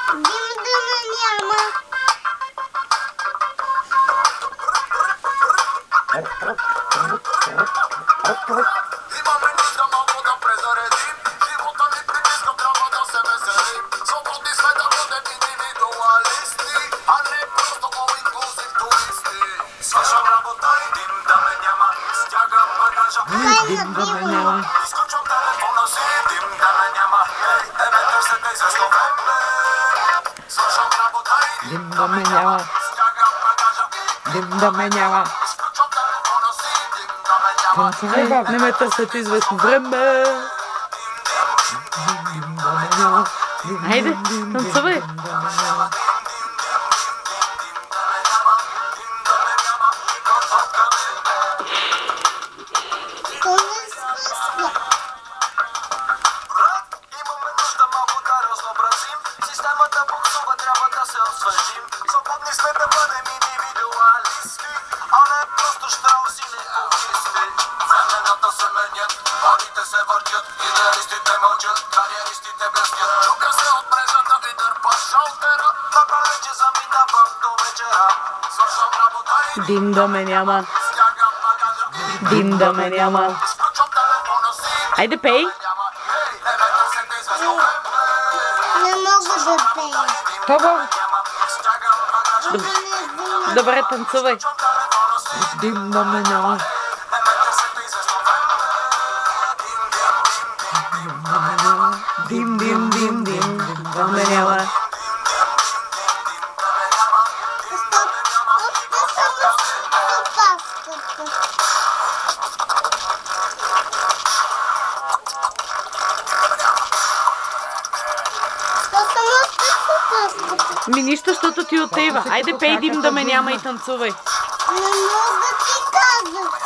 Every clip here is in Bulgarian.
Дим да ме няма. Имаме нужда малко да презаредим. Живота ни притиска, трябва да се веселим. Свободни сме да бъдем индивидуалисти, а не просто all-inclusive туристи. Свършвам работа и дим да ме няма. Стягам багажа, Дим да ме няма. изключвам телефона си, дим да ме няма. Ме търсете известно време. Свършвам работа и Дим да ме няма. стягам багажа, Дим да ме няма. изключвам телефона си, дим да ме няма. Танцувай, не ме търсят известно време. Дим да ме няма. Хайде, танцувай. То не свършва. Имаме нужда малко да разнообразим. Системата буксува, трябва да се освежим. Свободни сме да бъдем индивидуалисти, а не просто щрауси или егоисти. Времената се менят, парите се въртят, идеалистите мълчат, кариеристите блестят. Чука се от мрежата и дърпа шалтера, вече заминавам до вечера. Свършвам работа и Дим да ме няма. стягам багажа. Дим да ме няма. Изключвам телефона си, Айде, пей. няма. Не ме търсете известно време. Не мога да пея. Хубаво. Стягам багажа. Да не взима. Добре, танцувай. Дим да ме няма. Дим, дим, дим, дим, дим да ме няма. Ми нищо, защото ти отива. Айде, пей, дим да ме няма и танцувай. Не мога ти казах.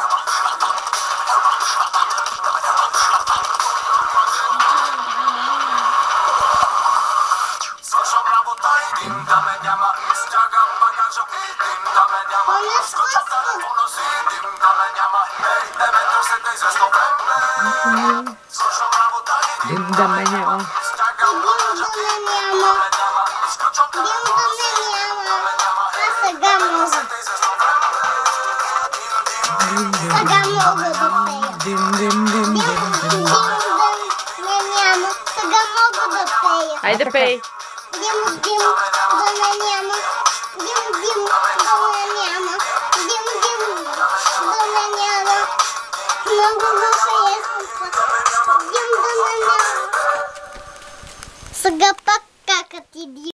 Свършвам работа и дим да ме няма. Стягам багажа и дим да ме няма. Не Изключвам свършва. телефона си, дим да ме няма. Не ме търсете известно време. Свършвам работа и Дим да ме няма. стягам Дим багажа да и ме дим няма. да ме няма. Изключвам Дим да телефона ме си, няма. А сега мога. търсете известно време. Сега мога да пея. Дим, дим, дим, Дим, дим, дим дим. да ме няма. Сега мога да пея. Айде, пей. Дим, дим да ме няма. Дим, дим да ме няма. Дим, дим да ме няма. Много го харесва. Дим да ме няма. Сега пак какът и дим.